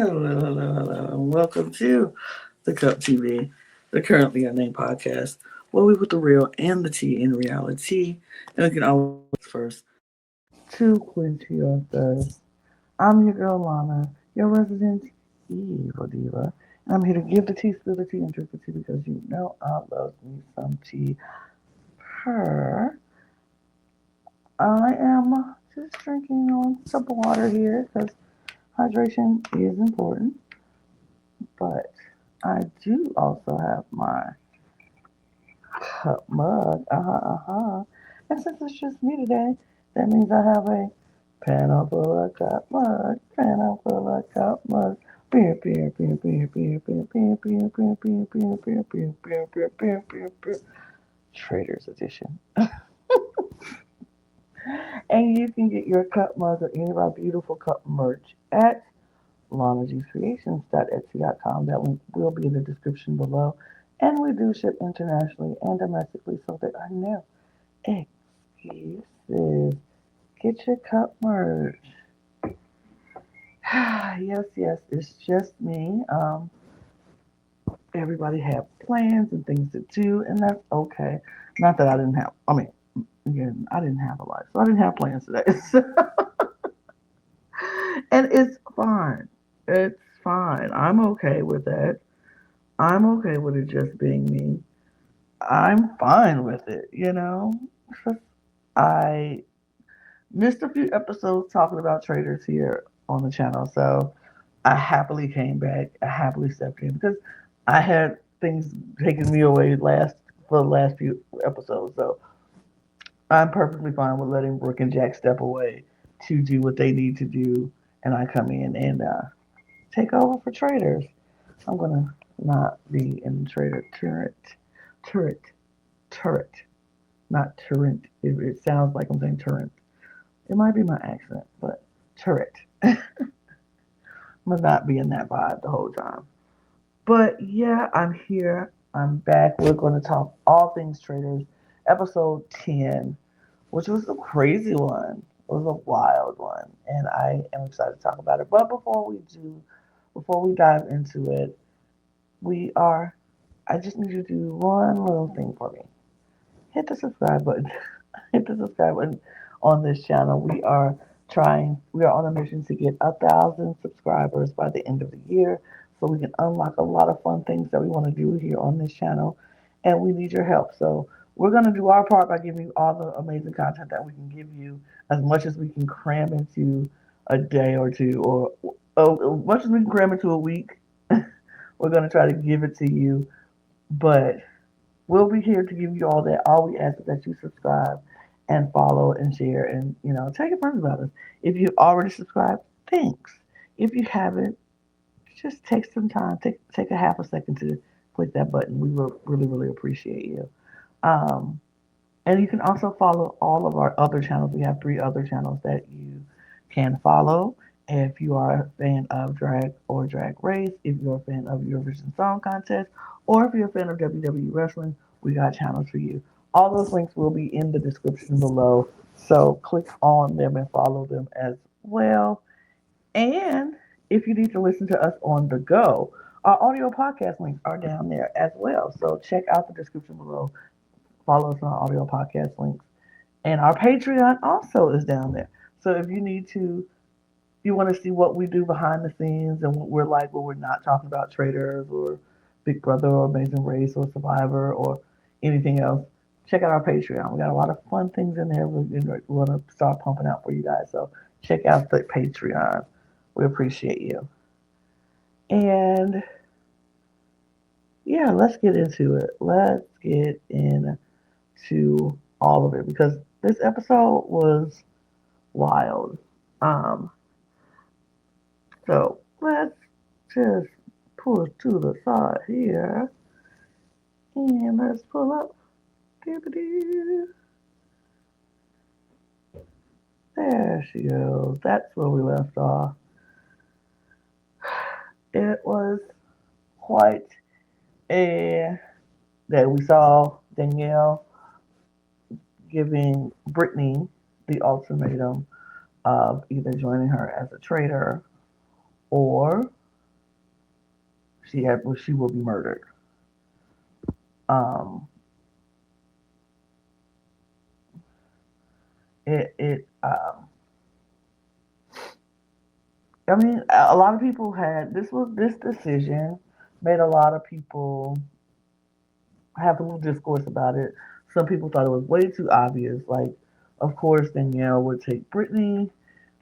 Hello, and welcome to the Cup TV, the Currently Unnamed Podcast, where we put the real and the tea in reality, and we can always first to quench your thirst. I'm your girl Lana, your resident evil diva, and I'm here to give the tea, spill the tea, and drink the tea because you know I love me some tea. Her, I am just drinking on some water here because hydration is important. But I do also have my cup mug. And since it's just me today, that means I have a panel full of cup mug, panel full of cup mug. Beer, beer, beer, beer, beer, beer, beer, beer, beer, beer, beer, beer, beer, beer, beer, beer, beer, beer. Traders edition. And you can get your cup mug or any of our beautiful cup merch at lanagcreations.etsy.com. That link will be in the description below. And we do ship internationally and domestically, so there are no excuses. Get your cup merch. Yes, it's just me. Everybody have plans and things to do, and that's okay. Not that I didn't have, again, I didn't have a life, so I didn't have plans today. And it's fine. It's fine. I'm okay with that. I'm okay with it just being me. I'm fine with it. I missed a few episodes talking about traders here on the channel, so I happily came back. I happily stepped in because I had things taking me away for the last few episodes. So I'm perfectly fine with letting Brooke and Jack step away to do what they need to do, and I come in and take over for traders. I'm gonna not be in trader turret, turret, not turret. It sounds like I'm saying turret. It might be my accent, but turret. I'm gonna not be in that vibe the whole time. But yeah, I'm here. I'm back. We're going to talk all things traders. Episode 10, which was a crazy one. It was a wild one, and I am excited to talk about it. But before we dive into it, we are. I just need you to do one little thing for me. Hit the subscribe button. Hit the subscribe button on this channel. We are on a mission to get 1,000 subscribers by the end of the year so we can unlock a lot of fun things that we want to do here on this channel. And we need your help. So we're going to do our part by giving you all the amazing content that we can give you as much as we can cram into a day or two, or as much as we can cram into a week. We're going to try to give it to you. But we'll be here to give you all that. All we ask is that you subscribe and follow and share and, tell your friends about us. If you've already subscribed, thanks. If you haven't, just take some time. Take a half a second to click that button. We will really, really appreciate you. Um, and you can also follow all of our other channels. We have 3 other channels that you can follow. If you are a fan of drag or drag race, if you're a fan of Eurovision Song Contest, or if you're a fan of WWE Wrestling, we got channels for you. All those links will be in the description below. So click on them and follow them as well. And if you need to listen to us on the go, our audio podcast links are down there as well. So check out the description below. Follow us on our audio podcast links. And our Patreon also is down there. So if you want to see what we do behind the scenes and what we're like when we're not talking about traders or Big Brother or Amazing Race or Survivor or anything else, check out our Patreon. We got a lot of fun things in there we're going to start pumping out for you guys. So check out the Patreon. We appreciate you. And yeah, let's get into it. Let's get into all of it because this episode was wild. Um, so let's just pull to the side here and let's pull up. There she goes. That's where we left off. It was quite a that we saw Danielle giving Brittany the ultimatum of either joining her as a traitor or she will be murdered. Um, it I mean, a lot of people had this decision made a lot of people have a little discourse about it. Some people thought it was way too obvious. Like, of course, Danielle would take Brittany.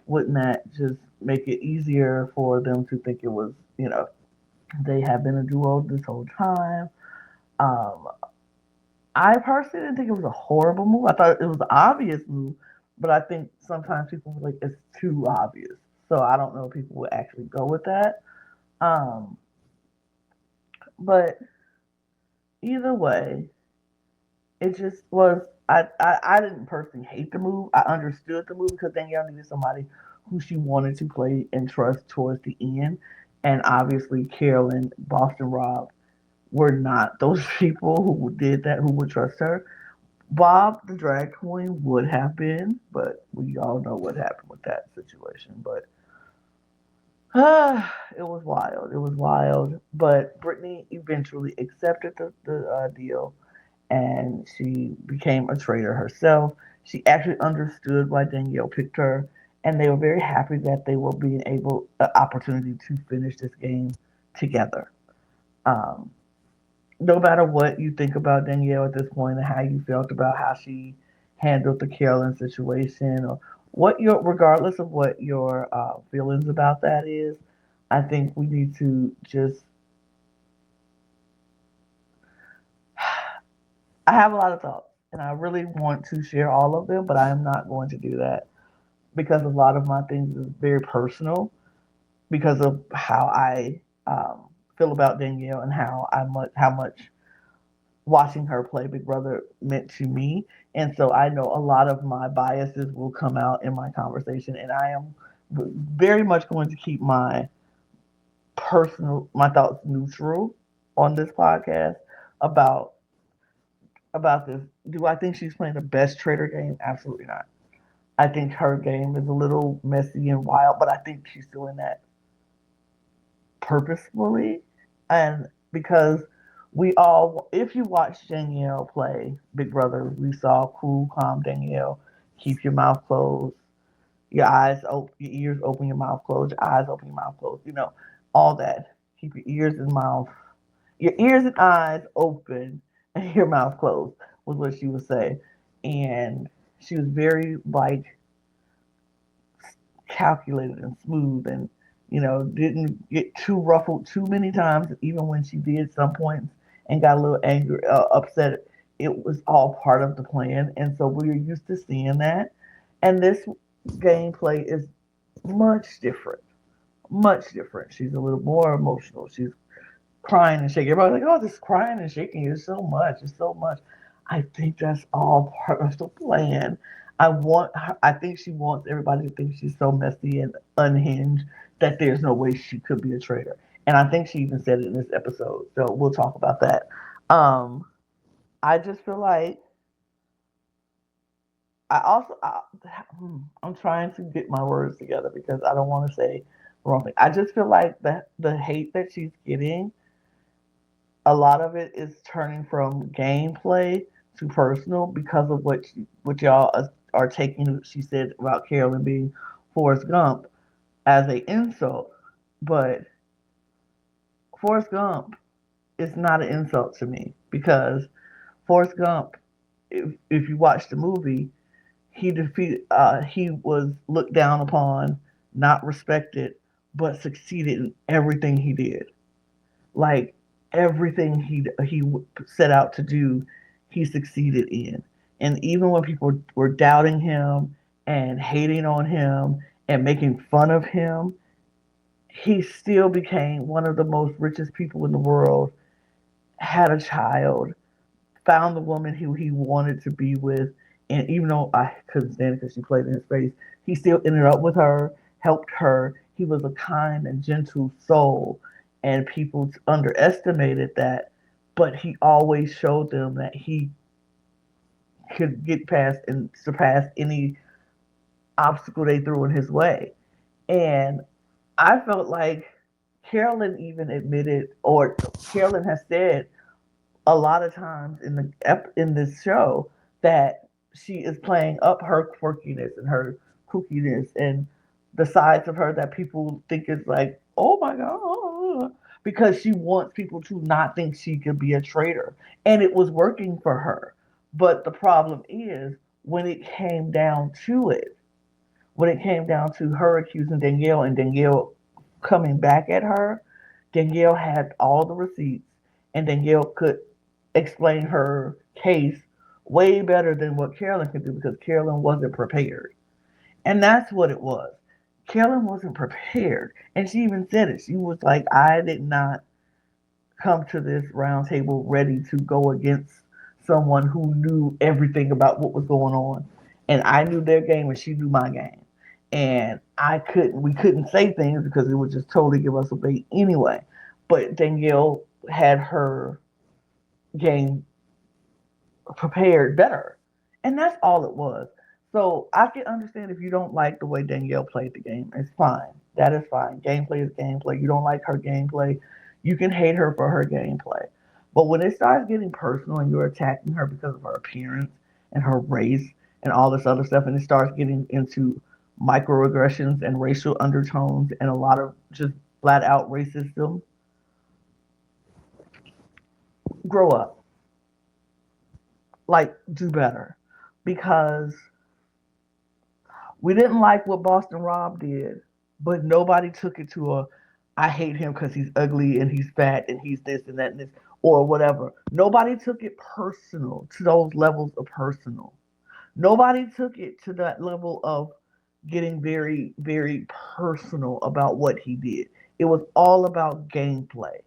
Wouldn't that just make it easier for them to think it was, they have been a duo this whole time? Um, I personally didn't think it was a horrible move. I thought it was an obvious move, but I think sometimes people were like, it's too obvious. So I don't know if people would actually go with that. Um, but either way, it just was. I didn't personally hate the move. I understood the move because Danielle needed somebody who she wanted to play and trust towards the end. And obviously, Carolyn, Boston Rob were not those people who did that, who would trust her. Bob, the drag queen, would have been, but we all know what happened with that situation. But it was wild. It was wild. But Brittany eventually accepted the deal and she became a traitor herself. She actually understood why Danielle picked her, and they were very happy that they were being able an opportunity to finish this game together. Um, no matter what you think about Danielle at this point and how you felt about how she handled the Carolyn situation, or what your regardless of what your feelings about that is, I think we need to just. I have a lot of thoughts, and I really want to share all of them, but I am not going to do that because a lot of my things is very personal because of how I feel about Danielle and how much watching her play Big Brother meant to me. And so I know a lot of my biases will come out in my conversation, and I am very much going to keep my thoughts neutral on this podcast about this. Do I think she's playing the best trader game? Absolutely not. I think her game is a little messy and wild, but I think she's doing that purposefully. And because if you watch Danielle play Big Brother, we saw cool, calm Danielle, keep your mouth closed, your eyes open, your ears open, your mouth closed, your eyes open, your mouth closed, all that. Keep your ears and eyes open and your mouth closed was what she would say. And she was very like calculated and smooth and didn't get too ruffled too many times, even when she did some points and got a little angry, upset. It was all part of the plan, and so we're used to seeing that. And this gameplay is much different, much different. She's a little more emotional. She's crying and shaking. Everybody's like, "Oh, this crying and shaking is so much. It's so much." I think that's all part of the plan. I think she wants everybody to think she's so messy and unhinged that there's no way she could be a traitor. And I think she even said it in this episode. So we'll talk about that. Um, I just feel like I also I'm trying to get my words together because I don't want to say the wrong thing. I just feel like the hate that she's getting, a lot of it is turning from gameplay to personal because of what y'all are taking. She said about Carolyn being Forrest Gump as a insult, but Forrest Gump is not an insult to me because Forrest Gump, if you watch the movie, he was looked down upon, not respected, but succeeded in everything he did. Like everything he set out to do, he succeeded in. And even when people were doubting him and hating on him and making fun of him, he still became one of the most richest people in the world, had a child, found the woman who he wanted to be with, and even though I couldn't stand it because she played in his face, he still ended up with her, helped her. He was a kind and gentle soul, and people underestimated that, but he always showed them that he could get past and surpass any obstacle they threw in his way. And I felt like Carolyn even admitted, or Carolyn has said a lot of times in this show that she is playing up her quirkiness and her kookiness and the sides of her that people think is like, oh my god, because she wants people to not think she could be a traitor, and it was working for her. But the problem is when it came down to it, when it came down to her accusing Danielle and Danielle coming back at her, Danielle had all the receipts and Danielle could explain her case way better than what Carolyn could do because Carolyn wasn't prepared. And that's what it was. Carolyn wasn't prepared. And she even said it. She was like, I did not come to this round table ready to go against someone who knew everything about what was going on. And I knew their game and she knew my game. And we couldn't say things because it would just totally give us a bait anyway. But Danielle had her game prepared better. And that's all it was. So I can understand if you don't like the way Danielle played the game. It's fine. That is fine. Gameplay is gameplay. You don't like her gameplay. You can hate her for her gameplay. But when it starts getting personal and you're attacking her because of her appearance and her race and all this other stuff, and it starts getting into microaggressions and racial undertones and a lot of just flat out racism, grow up. Like, do better. Because we didn't like what Boston Rob did, but nobody took it to a I hate him because he's ugly and he's fat and he's this and that and this or whatever. Nobody took it personal to those levels of personal. Nobody took it to that level of getting very, very personal about what he did. It was all about gameplay.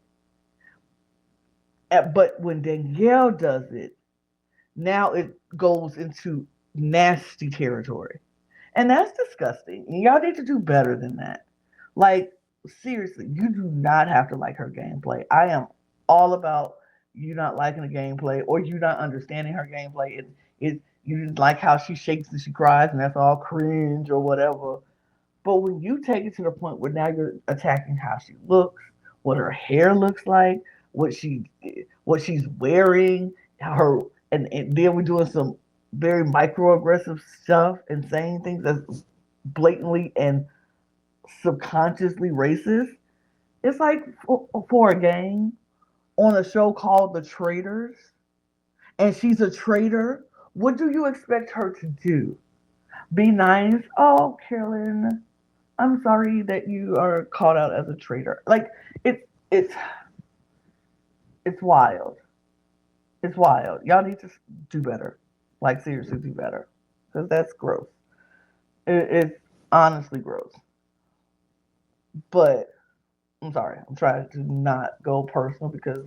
But when Danielle does it, now it goes into nasty territory. And that's disgusting. And y'all need to do better than that. Like, seriously, you do not have to like her gameplay. I am all about you not liking the gameplay or you not understanding her gameplay. You didn't like how she shakes and she cries and that's all cringe or whatever. But when you take it to the point where now you're attacking how she looks, what her hair looks like, what she's wearing, her and then we're doing some very microaggressive stuff and saying things that's blatantly and subconsciously racist. It's like for a game on a show called The Traitors, and she's a traitor. What do you expect her to do? Be nice? Oh, Carolyn, I'm sorry that you are called out as a traitor. Like it's it's wild. It's wild. Y'all need to do better. Like seriously, do better because that's gross. It's honestly gross. But I'm sorry. I'm trying to not go personal because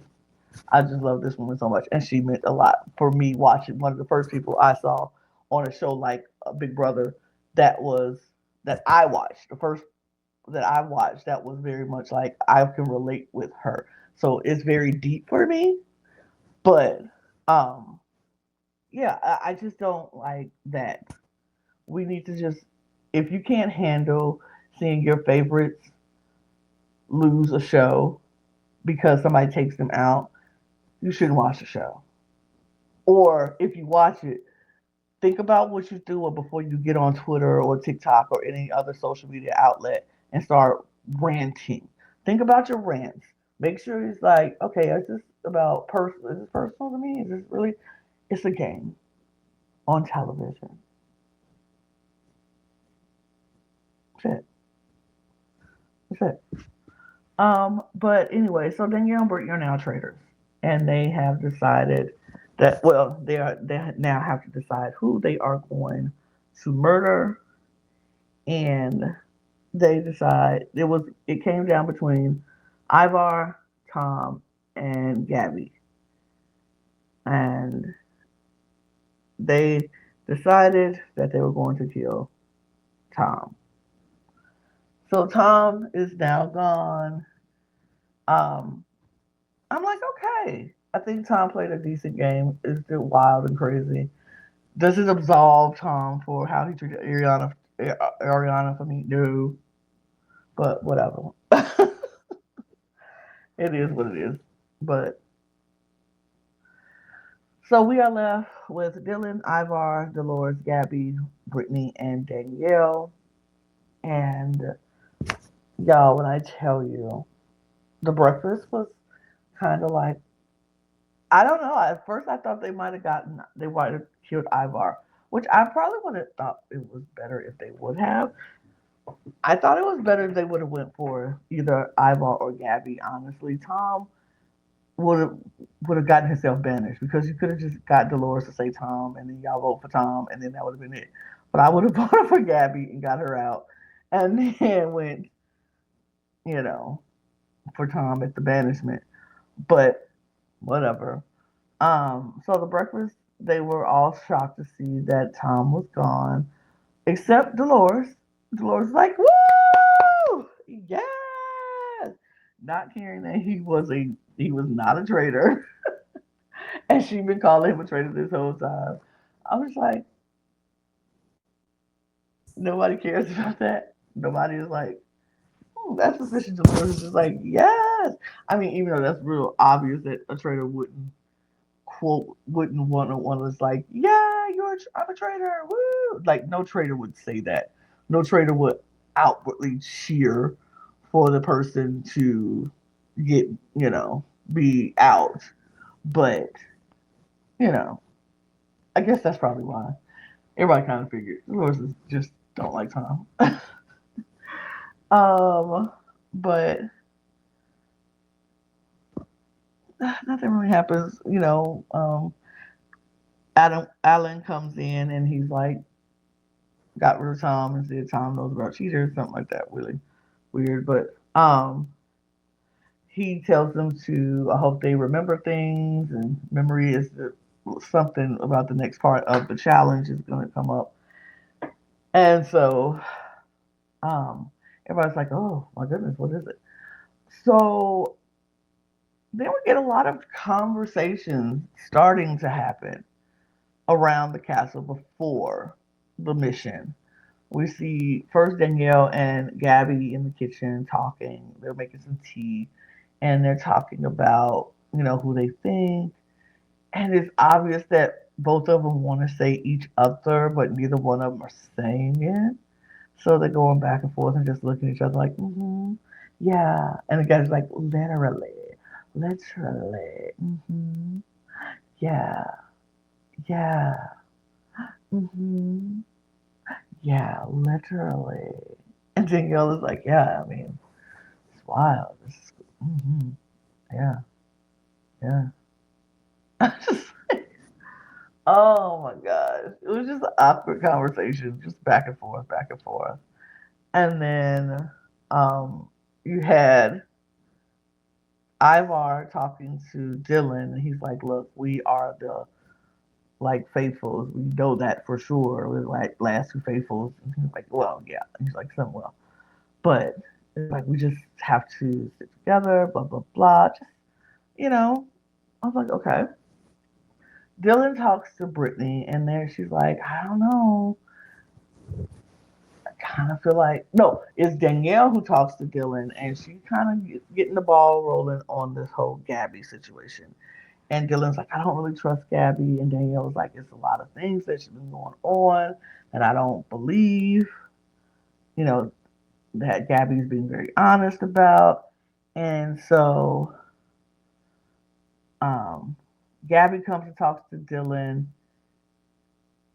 I just love this woman so much, and she meant a lot for me watching. One of the first people I saw on a show like Big Brother that was that I watched. The first that I watched that was very much like I can relate with her. So it's very deep for me. But um, yeah, I just don't like that. We need to just if you can't handle seeing your favorites lose a show because somebody takes them out, you shouldn't watch the show. Or if you watch it, think about what you're doing before you get on Twitter or TikTok or any other social media outlet and start ranting. Think about your rants. Make sure it's like, okay, is this about personal? Is this personal to me? Is this really? It's a game on television. That's it. That's it. But anyway, so Danielle and Brittany are now traitors, and they have decided that well, they now have to decide who they are going to murder, and they decide it came down between Ivar, Tom, and Gabby, and they decided that they were going to kill Tom. So Tom is now gone. Um, I'm like, okay. I think Tom played a decent game. It's still wild and crazy. Does it absolve Tom for how he treated Ariana for me? No, but whatever. It is what it is. But so we are left with Dylan, Ivar, Dolores, Gabby, Brittany, and Danielle. And y'all, when I tell you, the breakfast was kind of like, I don't know. At first, I thought they might have killed Ivar, which I probably would have thought it was better if they would have. I thought it was better if they would have went for either Ivar or Gabby. Honestly, Tom would have gotten himself banished because you could have just got Dolores to say Tom, and then y'all vote for Tom, and then that would have been it. But I would have voted for Gabby and got her out, and then went, you know, for Tom at the banishment. But whatever. So the breakfast, they were all shocked to see that Tom was gone, except Dolores. Dolores was like, "Woo! Yes!" Not caring that he was not a traitor, and she been calling him a traitor this whole time. I was like, nobody cares about that. Nobody is like, that's suspicious. Dolores is just like, yes. I mean, even though that's real obvious that a traitor wouldn't want to like, yeah, I'm a traitor, woo. Like no traitor would say that. No traitor would outwardly cheer for the person to get, be out. But, you know, I guess that's probably why. Everybody kind of figured horses just don't like Tom. um, but nothing really happens. Alan comes in and he's like, got rid of Tom and said Tom knows about cheaters, something like that. Really weird, but he tells them to. I hope they remember things, and memory is something about the next part of the challenge is going to come up, and so everybody's like, "Oh my goodness, what is it?" So then we get a lot of conversations starting to happen around the castle before the mission. We see first Danielle and Gabby in the kitchen talking. They're making some tea and they're talking about, who they think. And it's obvious that both of them want to say each other, but neither one of them are saying it. So they're going back and forth and just looking at each other like, yeah. And the guy's like, literally, yeah, yeah, yeah, literally. And Danielle is like, yeah, I mean, it's wild. Yeah, yeah. Oh my gosh. It was just an awkward conversation, just back and forth, back and forth. And then you had Ivar talking to Dylan, and he's like, look, we are the like faithfuls. We know that for sure. We're like last two faithfuls. And he's like, well, yeah. And he's like, some well. But it's like we just have to sit together, blah blah blah. Just you know, I was like, okay. Dylan talks to Brittany, and there she's like, I don't know. I kind of feel like no, it's Danielle who talks to Dylan, and she kind of getting the ball rolling on this whole Gabby situation. And Dylan's like, I don't really trust Gabby, and Danielle was like, it's a lot of things that's been going on that I don't believe. You know that Gabby's being very honest about, and so um, Gabby comes and talks to Dylan.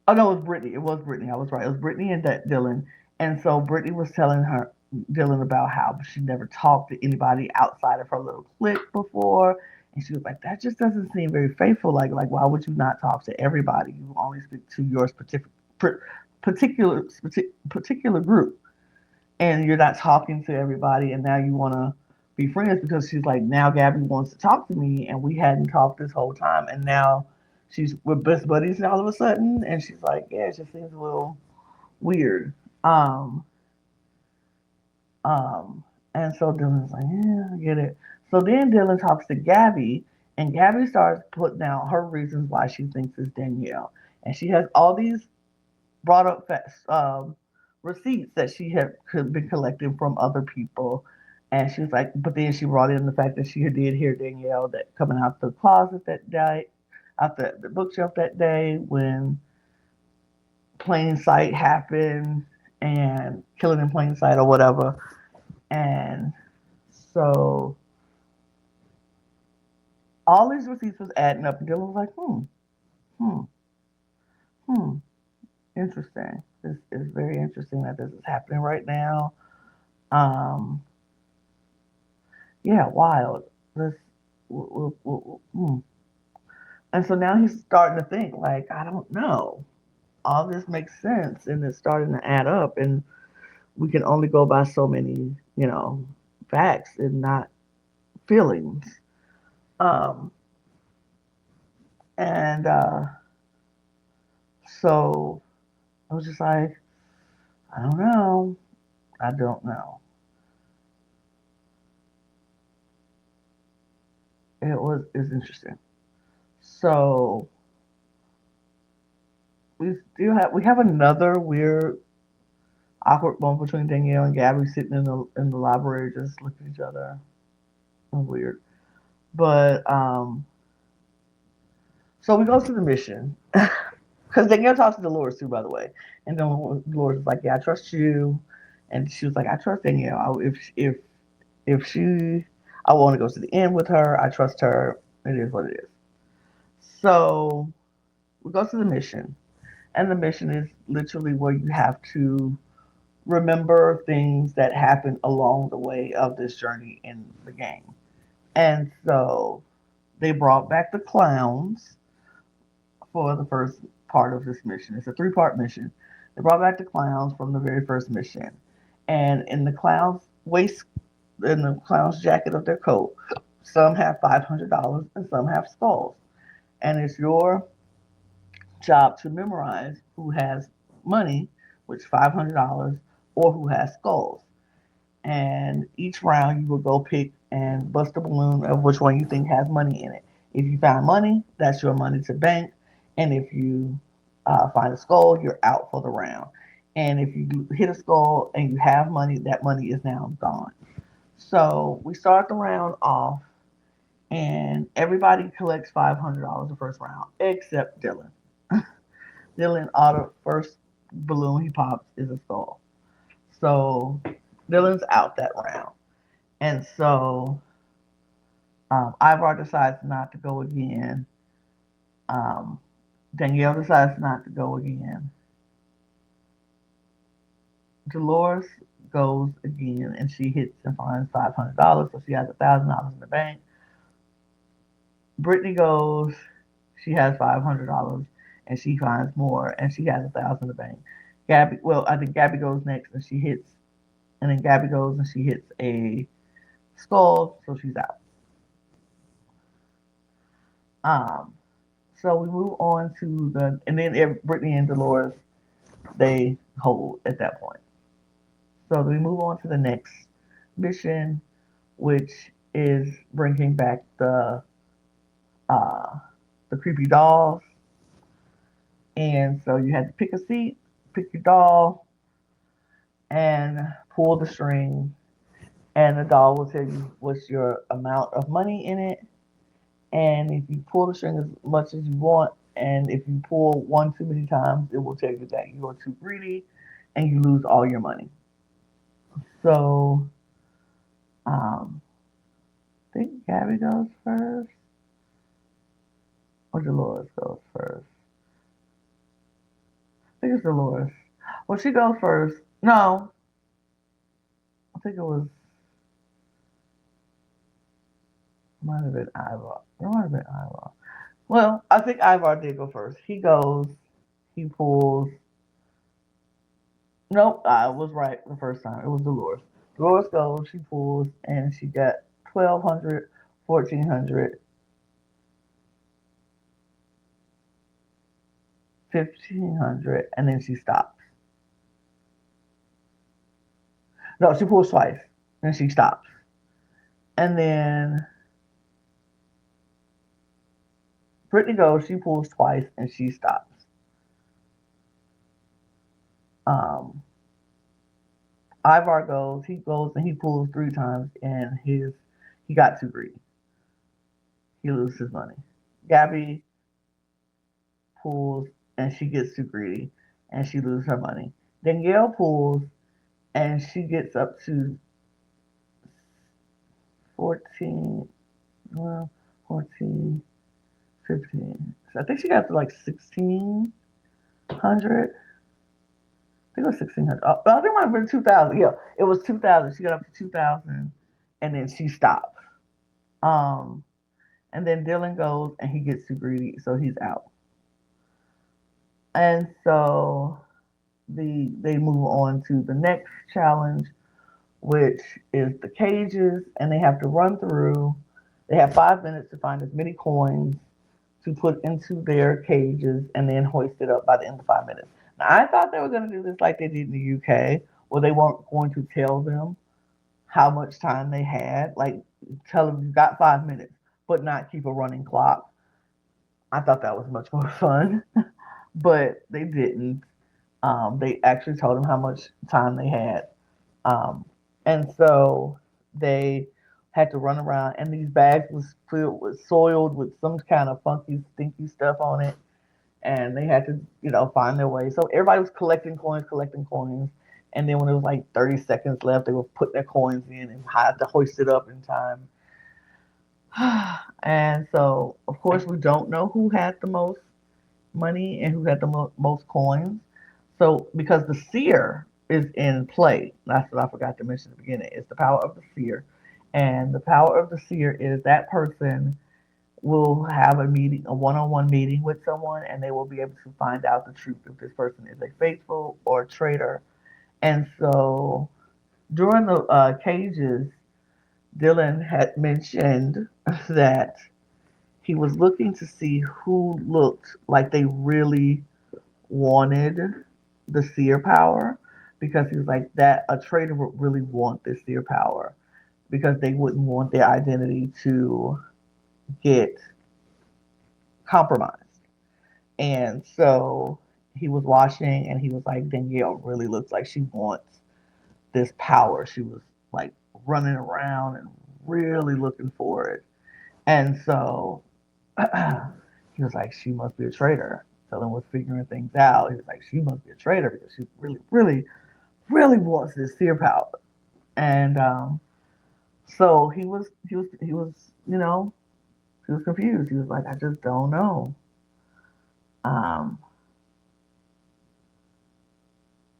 Oh no, it was Brittany. It was Brittany. I was right. It was Brittany and Dylan. And so Brittany was telling her Dylan about how she never talked to anybody outside of her little clique before. And she was like, that just doesn't seem very faithful. Like why would you not talk to everybody? You only speak to your particular particular group, and you're not talking to everybody. And now you want to be friends because she's like, now Gabby wants to talk to me, and we hadn't talked this whole time, and now we're best buddies all of a sudden, and she's like, yeah, it just seems a little weird. Um, and so Dylan's like, yeah, I get it. So then Dylan talks to Gabby, and Gabby starts putting out her reasons why she thinks it's Danielle, and she has all these brought up receipts that she had been collecting from other people, And she was like, but then she brought in the fact that she did hear Danielle that coming out the closet that day, out the bookshelf that day when plain sight happened and killing in plain sight or whatever. And so all these receipts was adding up, and Dylan was like, hmm, hmm, interesting. This is very interesting that this is happening right now. Um, yeah, wild. This, hmm. And so now he's starting to think, like, I don't know. All this makes sense, and it's starting to add up, and we can only go by so many, facts and not feelings. Um, and so I was just like, I don't know. I don't know. It's interesting. So we have another weird awkward moment between Danielle and Gabby sitting in the library just looking at each other. Weird. But so we go to the mission. Because Danielle talks to Dolores too, by the way. And then Dolores is like, "Yeah, I trust you," and she was like, "I trust Danielle. If she, I want to go to the end with her. I trust her. It is what it is." So we go to the mission, and the mission is literally where you have to remember things that happened along the way of this journey in the game. And so they brought back the clowns for the first part of this mission. It's a three-part mission. They brought back the clowns from the very first mission. And in the clowns waist in the clown's jacket of their coat, some have $500 and some have skulls. And it's your job to memorize who has money, which $500, or who has skulls. And each round you will go pick and bust a balloon of which one you think has money in it. If you find money, that's your money to bank. And if you find a skull, you're out for the round. And if you hit a skull and you have money, that money is now gone. So we start the round off, and everybody collects $500 the first round, except Dylan. Dylan, all the first balloon he pops is a skull. So Dylan's out that round. And so Ivar decides not to go again. Um, Danielle decides not to go again. Dolores goes again and she hits and finds $500, so she has $1,000 in the bank. Brittany goes, she has $500 and she finds more and she has 1,000 in the bank. Gabby, well, I think Gabby goes next and she hits, and then Gabby goes and she hits a skull, so she's out. Um, so we move on to and then Brittany and Dolores, they hold at that point. So we move on to the next mission, which is bringing back uh, the creepy dolls. And so you had to pick a seat, pick your doll, and pull the string, and the doll will tell you what's your amount of money in it. And if you pull the string as much as you want, and if you pull one too many times, it will tell you that you are too greedy and you lose all your money. So, I think Gabby goes first, or Dolores goes first. I think it's Dolores. Well, she goes first. No, I think might have been Ivar. It might have been Ivar. Well, I think Ivar did go first. He goes, he pulls. Nope, I was right the first time. It was Dolores. Dolores goes, she pulls, and she got 1,200, 1,400, 1,500, and then she stops. No, she pulls twice, and she stops. And then Brittany goes, she pulls twice, and she stops. Um, Ivar goes and he pulls 3 times, and he got too greedy. He loses his money. Gabby pulls and she gets too greedy, and she loses her money. Danielle pulls and she gets up to 14, well, 14, 15. So I think she got to like 1600. I think it was 1600. Oh, I think it might have been 2000. Yeah, it was 2000. She got up to 2000 and then she stopped. Um, and then Dylan goes and he gets too greedy, so he's out. And so they move on to the next challenge, which is the cages, and they have to run through. They have 5 minutes to find as many coins to put into their cages and then hoist it up by the end of 5 minutes. Now, I thought they were going to do this like they did in the UK, where they weren't going to tell them how much time they had, like tell them you got 5 minutes, but not keep a running clock. I thought that was much more fun, but they didn't. They actually told them how much time they had. Um, and so they had to run around, and these bags was filled with soiled with some kind of funky, stinky stuff on it, and they had to, find their way. So everybody was collecting coins, and then when it was like 30 seconds left, they were putting their coins in and had to hoist it up in time. And so, of course, we don't know who had the most money and who had the most coins. So, because the seer is in play, that's what I forgot to mention at the beginning. It's the power of the seer, and the power of the seer is that person will have a meeting, a one-on-one meeting with someone, and they will be able to find out the truth if this person is a faithful or a traitor. And so, during the cages, Dylan had mentioned that he was looking to see who looked like they really wanted the seer power, because he was like that a trader would really want this seer power because they wouldn't want their identity to get compromised. And so he was watching and he was like, Danielle really looks like she wants this power. She was like running around and really looking for it. And so he was like, she must be a traitor. Dylan was figuring things out. He was like, she must be a traitor because she really, really, really wants this seer power. And so he was confused. He was like, I just don't know. Um,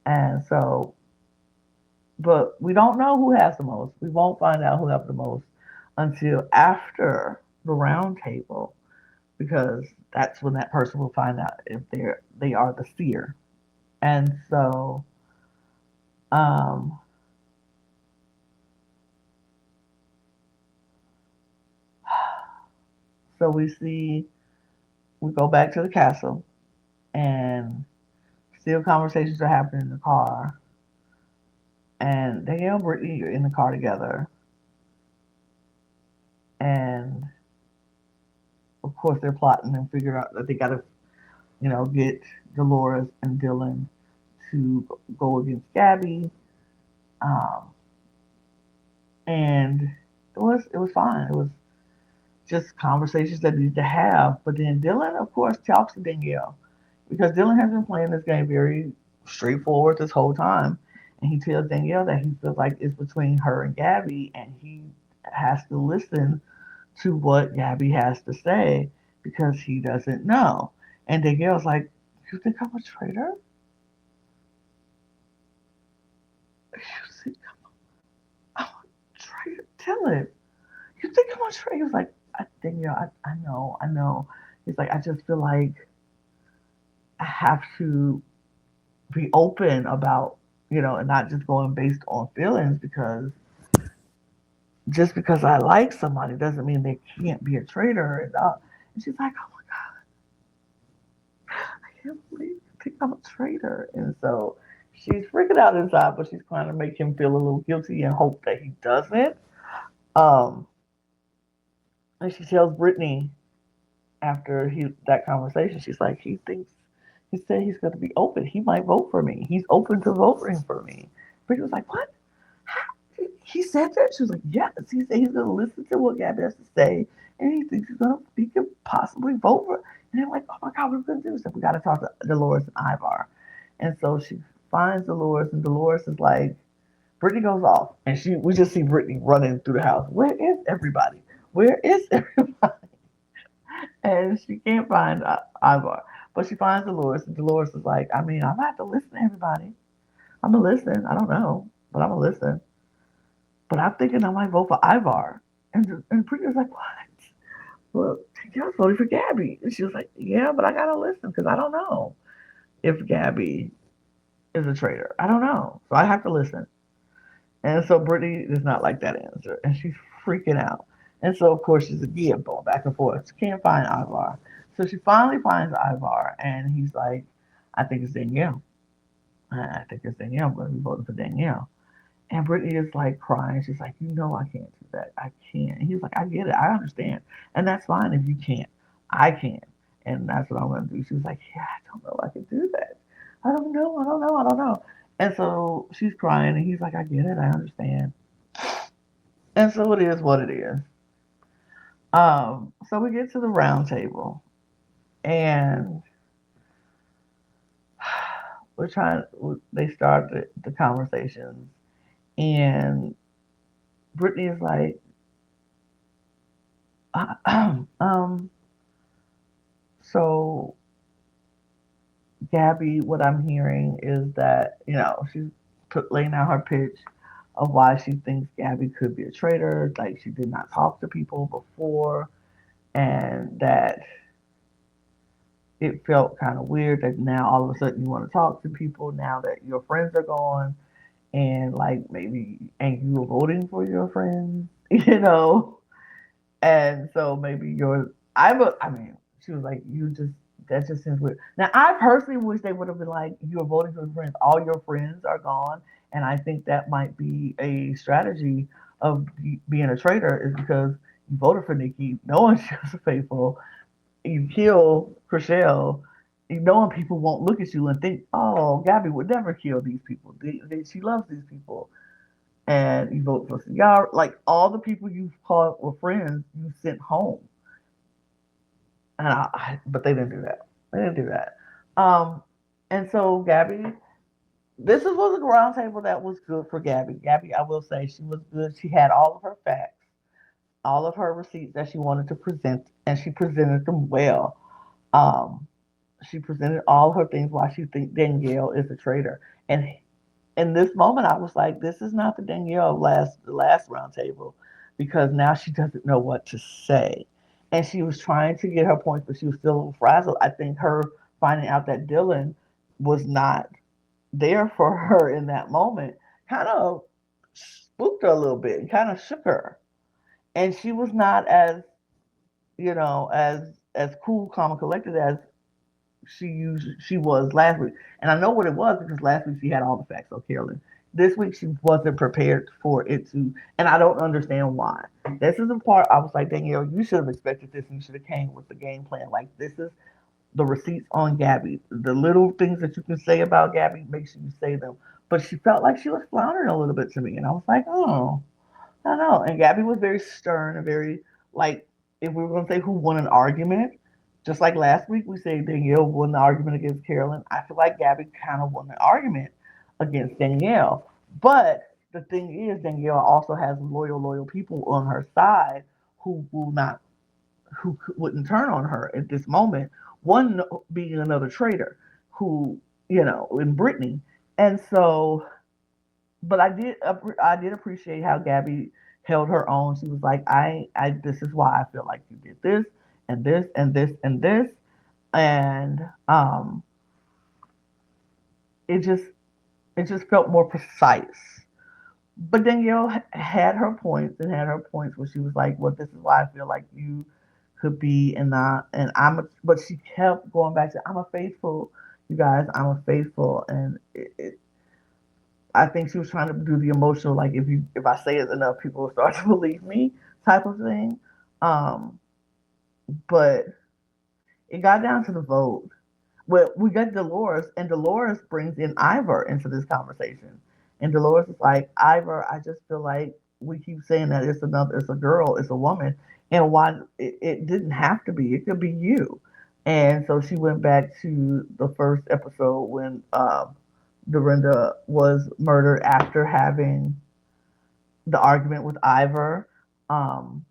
and so, but we don't know who has the most. We won't find out who has the most until after the round table, because that's when that person will find out if they are the seer. And um, so we go back to the castle, and still conversations are happening in the car. And Danielle and Brittany are in the car together, and of course they're plotting and figure out that they gotta, get Dolores and Dylan to go against Gabby. Um, and it was fine. It was just conversations that needed to have. But then Dylan, of course, talks to Danielle because Dylan has been playing this game very straightforward this whole time, and he tells Danielle that he feels like it's between her and Gabby, and he has to listen to what Gabby has to say because he doesn't know. And Danielle's like, "You think I'm a traitor? You think I'm a traitor? Tell him. You think I'm a traitor?" He was like, Danielle, I know, I know. He's like, I just feel like I have to be open about, and not just going based on feelings, because just because I like somebody doesn't mean they can't be a traitor. And she's like, oh my God, I can't believe you think I'm a traitor. And so she's freaking out inside, but she's trying to make him feel a little guilty and hope that he doesn't. Um, and she tells Brittany after that conversation, she's like, he said he's going to be open. He might vote for me. He's open to voting for me. Brittany was like, what? he said that? She was like, yes. He said he's going to listen to what Gabby has to say, and he thinks he could possibly vote for. And they're like, oh my God, what are we going to do? So we got to talk to Dolores and Ivar. And so she finds Dolores, and Dolores is like, Brittany goes off, and we just see Brittany running through the house. Where is everybody? Where is everybody? And she can't find Ivar. But she finds Dolores, and Dolores is like, I mean, I'm going to have to listen to everybody. I'm going to listen. I don't know, but I'm going to listen. But I'm thinking I might vote for Ivar. And Brittany was like, what? Well, she just voted for Gabby. And she was like, yeah, but I got to listen because I don't know if Gabby is a traitor. I don't know. So I have to listen. And so Brittany does not like that answer. And she's freaking out. And so, of course, she's again going back and forth. She can't find Ivar. So she finally finds Ivar. And he's like, I think it's Danielle. I think it's Danielle. I'm going to be voting for Danielle. And Brittany is like crying. She's like, you know, I can't do that. I can't. And he's like, I get it. I understand. And that's fine if you can't. I can. And that's what I'm going to do. She was like, yeah, I don't know if I can do that. I don't know. I don't know. I don't know. And so she's crying. And he's like, I get it. I understand. And so it is what it is. So we get to the round table. And they start the conversations. And Brittany is like, um, so Gabby, what I'm hearing is that, she's laying out her pitch of why she thinks Gabby could be a traitor, like she did not talk to people before, and that it felt kind of weird that now all of a sudden you want to talk to people now that your friends are gone, and like maybe ain't you voting for your friends, And so maybe I mean, she was like, that just seems weird. Now, I personally wish they would have been like, you're voting for your friends. All your friends are gone. And I think that might be a strategy of being a traitor is because you voted for Nikki. No one feels faithful. You kill Chriselle. Knowing people won't look at you and think, oh, Gabby would never kill these people. She loves these people and you vote for y'all, like all the people you called were friends, you sent home. But they didn't do that. They didn't do that. Um, and so Gabby, was a round table that was good for Gabby. Gabby, I will say, she was good. She had all of her facts, all of her receipts that she wanted to present, and she presented them well. Um, she presented all her things why she thinks Danielle is a traitor. And in this moment, I was like, this is not the Danielle of the last round table, because now she doesn't know what to say, and she was trying to get her points, but she was still a little frazzled. I think her finding out that Dylan was not there for her in that moment kind of spooked her a little bit and kind of shook her, and she was not as cool, calm, and collected as she was last week. And I know what it was because last week she had all the facts on Carolyn. This week she wasn't prepared for it to, and I don't understand why. This is the part I was like, Danielle, you should have expected this and you should have came with the game plan. Like, this is the receipts on Gabby. The little things that you can say about Gabby, make sure you say them. But she felt like she was floundering a little bit to me, and I was like, oh, I don't know. And Gabby was very stern and very, like, if we were going to say who won an argument, just like last week we said Danielle won the argument against Carolyn, I feel like Gabby kind of won the argument against Danielle. But the thing is, Danielle also has loyal people on her side who will not, who wouldn't turn on her at this moment. One being another traitor who, in Brittany. And so, but I did appreciate how Gabby held her own. She was like, this is why I feel like you did this and this and this and this, and it just felt more precise. But Danielle had her points where she was like, well, this is why I feel like you could be, but she kept going back to, I'm a faithful, you guys, I'm a faithful, and I think she was trying to do the emotional, like if I say it enough, people will start to believe me type of thing. Um, but it got down to the vote. Well, we got Dolores, and Dolores brings in Ivor into this conversation, And Dolores is like, Ivor, I just feel like we keep saying that it's a girl, it's a woman, and why it didn't have to be. It could be you. And so she went back to the first episode when Dorinda was murdered after having the argument with Ivor. Um,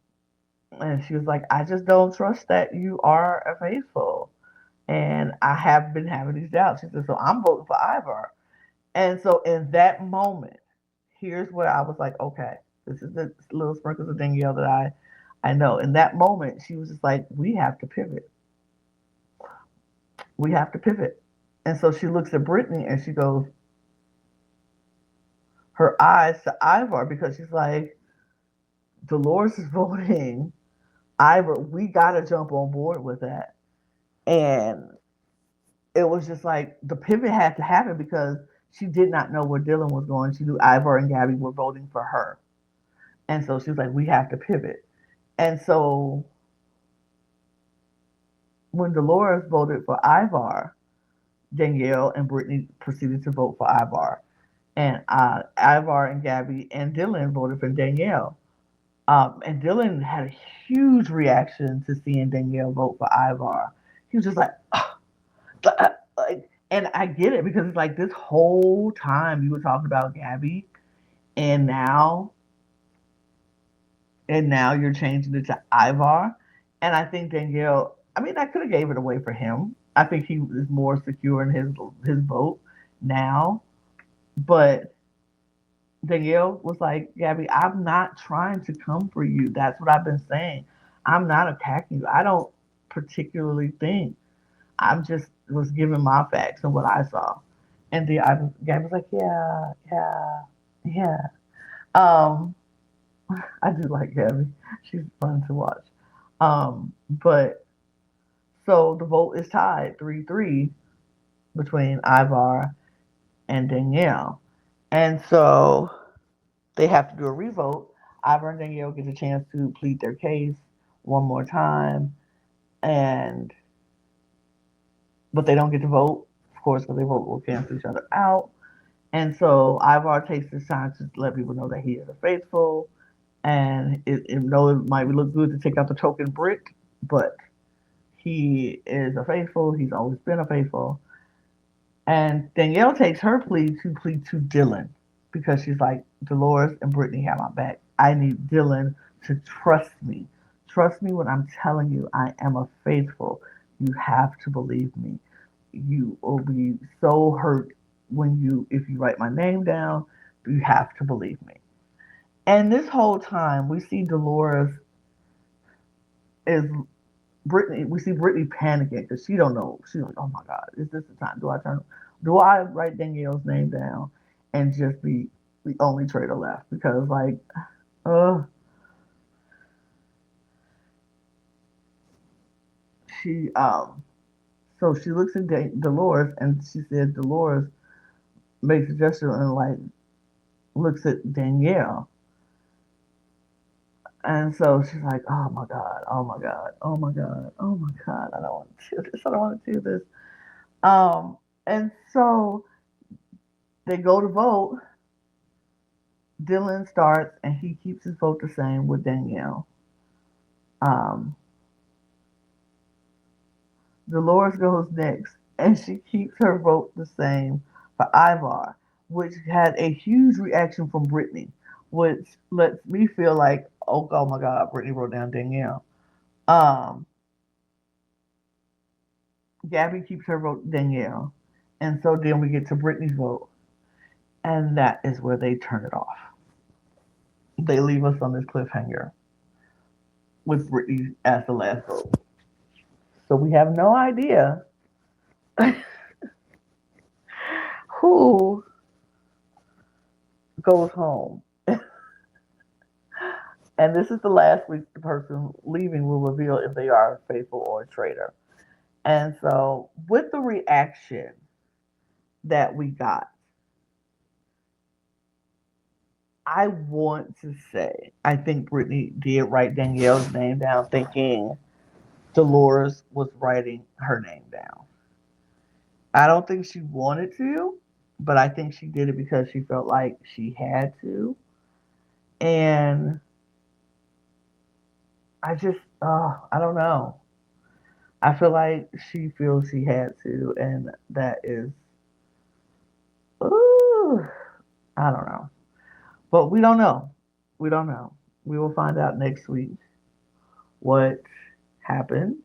and she was like, I just don't trust that you are a faithful. And I have been having these doubts. She said, so I'm voting for Ivor. And so in that moment, here's where I was like, okay, this is the little sprinkles of Danielle that I know. In that moment, she was just like, we have to pivot. We have to pivot. And so she looks at Brittany and she goes, her eyes to Ivor because she's like, Dolores is voting Ivor. We got to jump on board with that. And it was just like the pivot had to happen because she did not know where Dylan was going. She knew Ivor and Gabby were voting for her. And so she was like, we have to pivot. And so when Dolores voted for Ivar, Danielle and Brittany proceeded to vote for Ivar. And Ivar and Gabby and Dylan voted for Danielle. And Dylan had a huge reaction to seeing Danielle vote for Ivar. He was just like, like, and I get it because it's like this whole time you were talking about Gabby, and now you're changing it to Ivar. And I think Danielle, I mean, I could have gave it away for him. I think he is more secure in his vote now. But Danielle was like, Gabby, I'm not trying to come for you. That's what I've been saying. I'm not attacking you. I don't particularly think. I'm just was giving my facts and what I saw. And Gabby was like, yeah, yeah, yeah. Um, I do like Gabby. She's fun to watch. But so the vote is tied 3-3 between Ivar and Danielle. And so they have to do a revote. Ivar and Danielle get a chance to plead their case one more time, and but they don't get to vote, of course, because they vote will cancel each other out. And so Ivar takes this time to let people know that he is a faithful, and though it might look good to take out the token brick, but he is a faithful. He's always been a faithful. And Danielle takes her plea to plead to Dylan because she's like, Dolores and Brittany have my back. I need Dylan to trust me. Trust me when I'm telling you I am a faithful. You have to believe me. You will be so hurt if you write my name down. You have to believe me. And this whole time we see Dolores is Brittany, we see Brittany panicking because she don't know. She's like, "Oh my God, is this the time? Do I write Danielle's name down and just be the only traitor left?" Because uh, she so she looks at Dolores and she said Dolores makes a gesture and like looks at Danielle, and so she's like, "Oh my God, oh my God, oh my God, oh my God, I don't want to do this. I don't want to do this." Um, and so they go to vote. Dylan starts and he keeps his vote the same with Danielle. Um, Dolores goes next and she keeps her vote the same for Ivar, which had a huge reaction from Brittany, which lets me feel like, oh my God, Brittany wrote down Danielle. Um, Gabby keeps her vote Danielle. And so then we get to Brittany's vote. And that is where they turn it off. They leave us on this cliffhanger with Brittany as the last vote. So we have no idea who goes home. And this is the last week the person leaving will reveal if they are faithful or a traitor. And so, with the reaction that we got, I want to say I think Brittany did write Danielle's name down, thinking Dolores was writing her name down. I don't think she wanted to. but I think she did it because she felt like she had to. And I don't know. I feel like she feels she had to, and that is, ooh, I don't know. But we don't know. We don't know. We will find out next week what happened.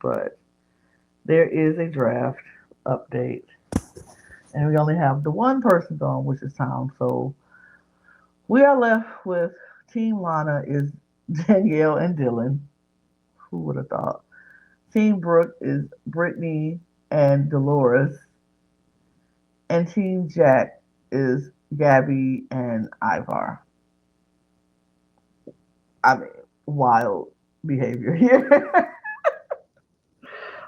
But there is a draft update, and we only have the one person gone, which is Tom. So we are left with Team Lana is Danielle and Dylan. Who would have thought? Team Brooke is Brittany and Dolores, and Team Jack is Gabby and Ivar. I mean, wild behavior here.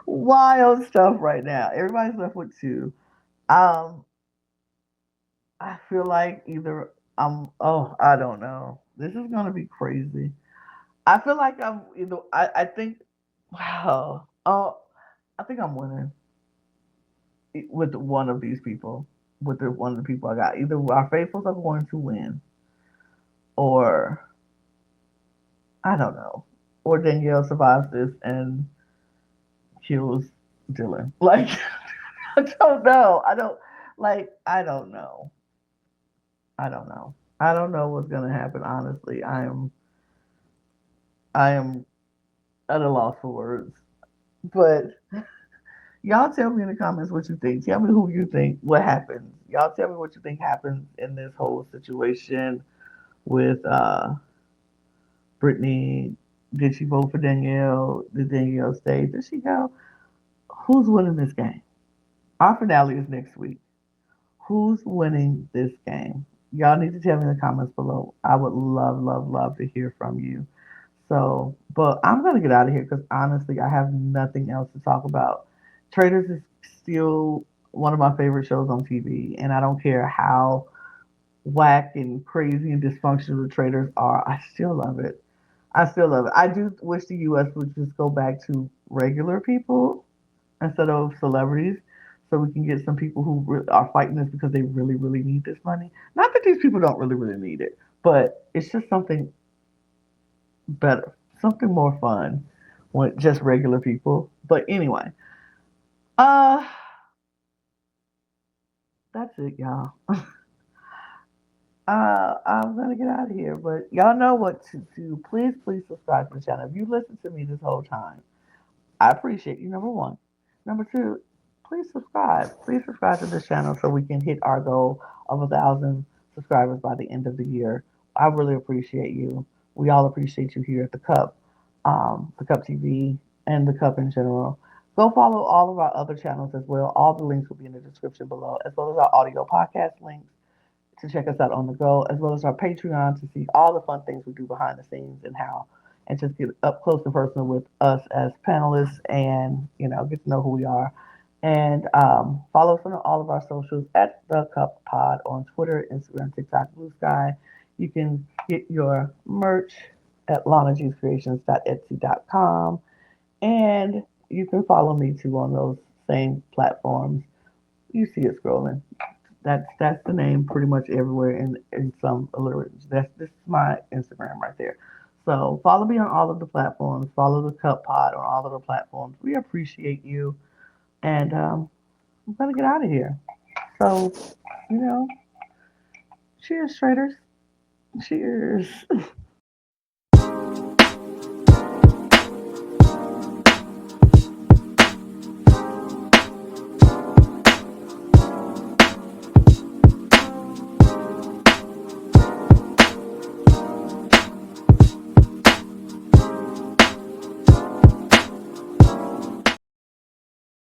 Wild stuff right now. Everybody's left with two. Um, I feel like either I don't know. This is gonna be crazy. I feel like I think wow. I think I'm winning with one of these people. With one of the people I got. Either our faithfuls are going to win or I don't know. Or Danielle survives this and kills Dylan. Like I don't know. I don't know. I don't know. I don't know what's gonna happen, honestly. I am at a loss for words. But y'all tell me in the comments what you think. Tell me who you think what happens. Y'all tell me what you think happens in this whole situation with Brittany. Did she vote for Danielle? Did Danielle stay? Did she go? Who's winning this game? Our finale is next week. Who's winning this game? Y'all need to tell me in the comments below. I would love, love, love to hear from you. So, but I'm gonna get out of here because honestly, I have nothing else to talk about. Traitors is still one of my favorite shows on TV, and I don't care how whack and crazy and dysfunctional the Traitors are. I still love it. I still love it. I do wish the U.S. would just go back to regular people instead of celebrities, so we can get some people who are fighting this because they really, really need this money. Not that these people don't really, really need it, but it's just something better, something more fun with just regular people. But anyway, uh, that's it, y'all. I'm gonna get out of here, but y'all know what to do. Please, please subscribe to the channel. If you listened to me this whole time, I appreciate you. Number one. Number two, please subscribe. Please subscribe to this channel so we can hit our goal of 1,000 subscribers by the end of the year. I really appreciate you. We all appreciate you here at the Cup TV, and the Cup in general. Go follow all of our other channels as well. All the links will be in the description below, as well as our audio podcast links to check us out on the go, as well as our Patreon to see all the fun things we do behind the scenes and just get up close and personal with us as panelists and, get to know who we are. And follow us on all of our socials at The Cup Pod on Twitter, Instagram, TikTok, Blue Sky. You can get your merch at lanagscreations.etsy.com. And you can follow me too on those same platforms. You see it scrolling. That's the name pretty much everywhere in some alliteration. This is my Instagram right there. So follow me on all of the platforms. Follow the Cup Pod on all of the platforms. We appreciate you, and I'm gonna get out of here. So, you know, cheers, traders. Cheers.